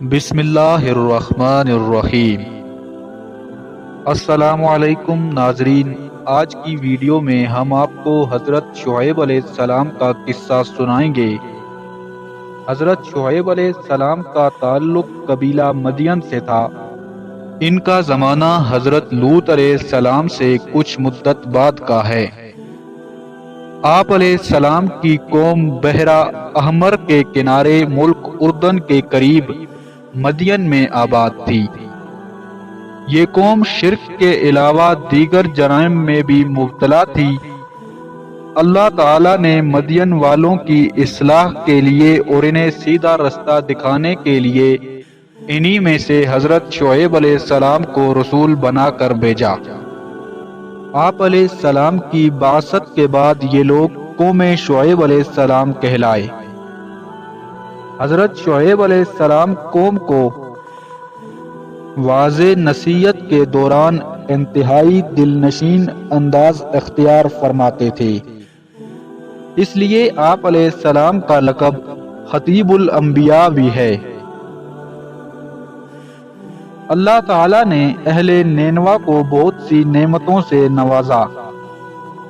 بسم اللہ الرحمن الرحیم۔ السلام علیکم ناظرین، آج کی ویڈیو میں ہم آپ کو حضرت شعیب علیہ السلام کا قصہ سنائیں گے۔ حضرت شعیب علیہ السلام کا تعلق قبیلہ مدین سے تھا۔ ان کا زمانہ حضرت لوط علیہ السلام سے کچھ مدت بعد کا ہے۔ آپ علیہ السلام کی قوم بحیرہ احمر کے کنارے ملک اردن کے قریب مدین میں آباد تھی۔ یہ قوم شرک کے علاوہ دیگر جرائم میں بھی مبتلا تھی۔ اللہ تعالیٰ نے مدین والوں کی اصلاح کے لیے اور انہیں سیدھا رستہ دکھانے کے لیے انہی میں سے حضرت شعیب علیہ السلام کو رسول بنا کر بھیجا۔ آپ علیہ السلام کی بعثت کے بعد یہ لوگ قوم شعیب علیہ السلام کہلائے۔ حضرت شعیب علیہ السلام قوم کو واضح نصیحت کے دوران انتہائی دلنشین انداز اختیار فرماتے تھے۔ اس لیے آپ علیہ السلام کا لقب خطیب الانبیاء بھی ہے۔ اللہ تعالیٰ نے اہل نینوا کو بہت سی نعمتوں سے نوازا۔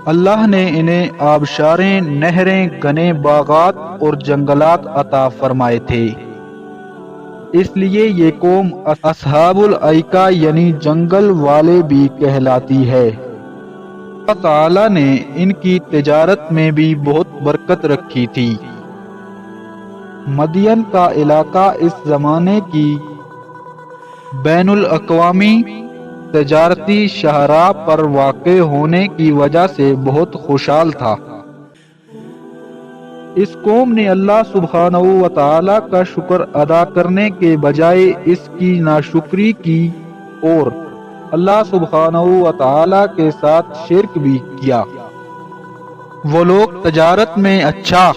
اللہ نے انہیں آبشاریں، نہریں، گھنے باغات اور جنگلات عطا فرمائے تھے۔ اس لیے یہ قوم اصحاب الایکہ یعنی جنگل والے بھی کہلاتی ہے۔ اللہ تعالیٰ نے ان کی تجارت میں بھی بہت برکت رکھی تھی۔ مدین کا علاقہ اس زمانے کی بین الاقوامی تجارتی شاہراہ پر واقع ہونے کی وجہ سے بہت خوشحال تھا۔ اس قوم نے اللہ سبحانہ و تعالی کا شکر ادا کرنے کے بجائے اس کی ناشکری کی اور اللہ سبحانہ و تعالی کے ساتھ شرک بھی کیا۔ وہ لوگ تجارت میں اچھا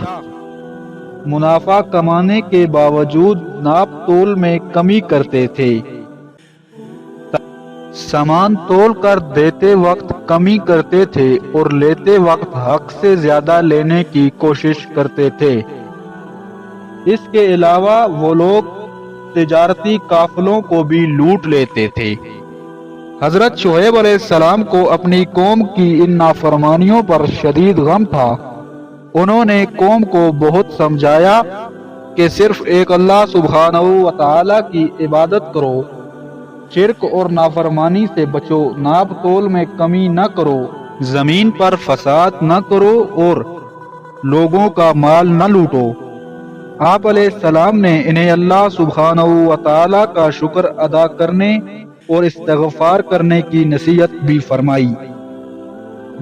منافع کمانے کے باوجود ناپ تول میں کمی کرتے تھے۔ سامان تول کر دیتے وقت کمی کرتے تھے اور لیتے وقت حق سے زیادہ لینے کی کوشش کرتے تھے۔ اس کے علاوہ وہ لوگ تجارتی قافلوں کو بھی لوٹ لیتے تھے۔ حضرت شعیب علیہ السلام کو اپنی قوم کی ان نافرمانیوں پر شدید غم تھا۔ انہوں نے قوم کو بہت سمجھایا کہ صرف ایک اللہ سبحانہ و تعالی کی عبادت کرو، شرک اور نافرمانی سے بچو، ناپ تول میں کمی نہ کرو، زمین پر فساد نہ کرو اور لوگوں کا مال نہ لوٹو۔ آپ علیہ السلام نے انہیں اللہ سبحانہ و تعالی کا شکر ادا کرنے اور استغفار کرنے کی نصیحت بھی فرمائی۔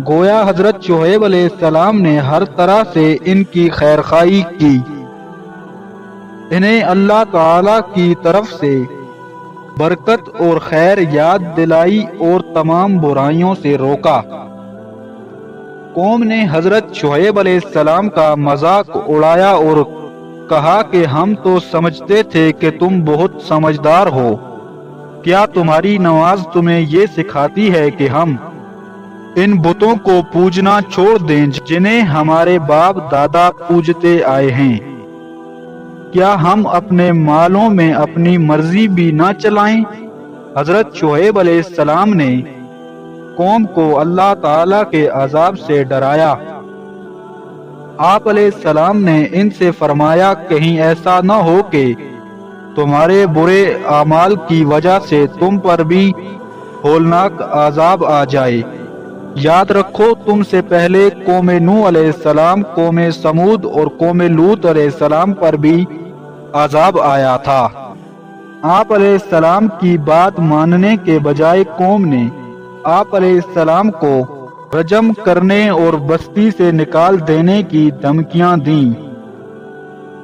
گویا حضرت شعیب علیہ السلام نے ہر طرح سے ان کی خیرخواہی کی، انہیں اللہ تعالی کی طرف سے برکت اور خیر یاد دلائی اور تمام برائیوں سے روکا۔ قوم نے حضرت شعیب علیہ السلام کا مذاق اڑایا اور کہا کہ ہم تو سمجھتے تھے کہ تم بہت سمجھدار ہو، کیا تمہاری نماز تمہیں یہ سکھاتی ہے کہ ہم ان بتوں کو پوجنا چھوڑ دیں جنہیں ہمارے باپ دادا پوجتے آئے ہیں؟ کیا ہم اپنے مالوں میں اپنی مرضی بھی نہ چلائیں؟ حضرت شعیب علیہ السلام نے قوم کو اللہ تعالیٰ کے عذاب سے ڈرایا۔ آپ علیہ السلام نے ان سے فرمایا، کہیں ایسا نہ ہو کہ تمہارے برے اعمال کی وجہ سے تم پر بھی ہولناک عذاب آ جائے۔ یاد رکھو، تم سے پہلے قوم نوح علیہ السلام، قوم سمود اور قوم لوط علیہ السلام پر بھی عذاب آیا تھا۔ آپ علیہ السلام کی بات ماننے کے بجائے قوم نے آپ علیہ السلام کو رجم کرنے اور بستی سے نکال دینے کی دھمکیاں دیں۔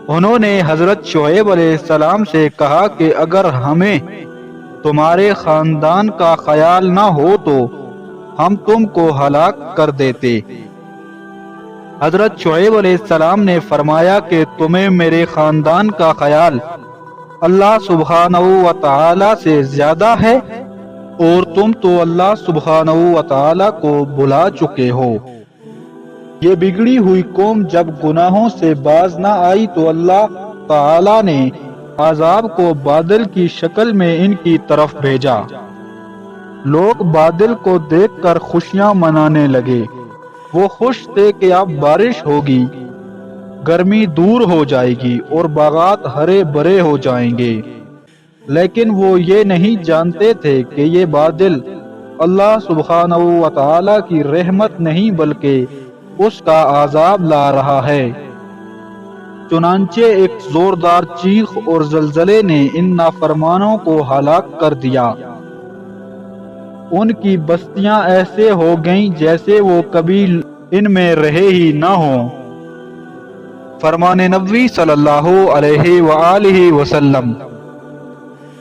انہوں نے حضرت شعیب علیہ السلام سے کہا کہ اگر ہمیں تمہارے خاندان کا خیال نہ ہو تو ہم تم کو ہلاک کر دیتے۔ حضرت شعیب علیہ السلام نے فرمایا کہ تمہیں میرے خاندان کا خیال اللہ سبحانہ و تعالی سے زیادہ ہے اور تم تو اللہ سبحانہ و تعالی کو بھلا چکے ہو۔ یہ بگڑی ہوئی قوم جب گناہوں سے باز نہ آئی تو اللہ تعالی نے عذاب کو بادل کی شکل میں ان کی طرف بھیجا۔ لوگ بادل کو دیکھ کر خوشیاں منانے لگے۔ وہ خوش تھے کہ اب بارش ہوگی، گرمی دور ہو جائے گی اور باغات ہرے بھرے ہو جائیں گے، لیکن وہ یہ نہیں جانتے تھے کہ یہ بادل اللہ سبحانہ و تعالی کی رحمت نہیں بلکہ اس کا عذاب لا رہا ہے۔ چنانچہ ایک زوردار چیخ اور زلزلے نے ان نافرمانوں کو ہلاک کر دیا۔ ان کی بستیاں ایسے ہو گئیں جیسے وہ کبھی ان میں رہے ہی نہ ہوں۔ فرمان نبوی صلی اللہ علیہ وآلہ وسلم: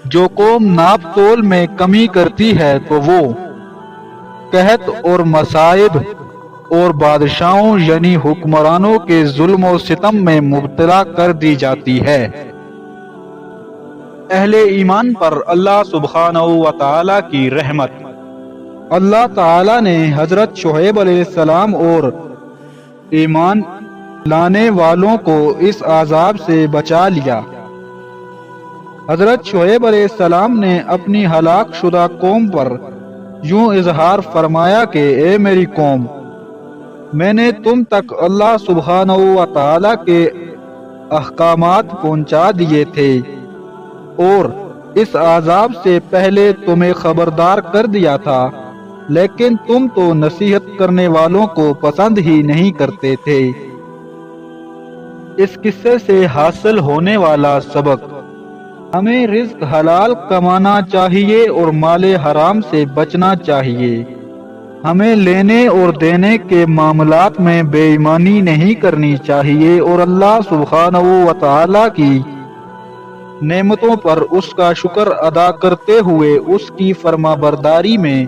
جو قوم ناپ تول میں کمی کرتی ہے تو وہ قحط اور مصائب اور بادشاہوں یعنی حکمرانوں کے ظلم و ستم میں مبتلا کر دی جاتی ہے۔ اہل ایمان پر اللہ سبحانہ و تعالی کی رحمت۔ اللہ تعالی نے حضرت شعیب علیہ السلام اور ایمان لانے والوں کو اس عذاب سے بچا لیا۔ حضرت شعیب علیہ السلام نے اپنی ہلاک شدہ قوم پر یوں اظہار فرمایا کہ اے میری قوم، میں نے تم تک اللہ سبحانہ و تعالی کے احکامات پہنچا دیے تھے اور اس عذاب سے پہلے تمہیں خبردار کر دیا تھا، لیکن تم تو نصیحت کرنے والوں کو پسند ہی نہیں کرتے تھے۔ اس قصے سے حاصل ہونے والا سبق: ہمیں رزق حلال کمانا چاہیے اور مال حرام سے بچنا چاہیے۔ ہمیں لینے اور دینے کے معاملات میں بے ایمانی نہیں کرنی چاہیے اور اللہ سبحانہ و تعالی کی نعمتوں پر اس کا شکر ادا کرتے ہوئے اس کی فرما برداری میں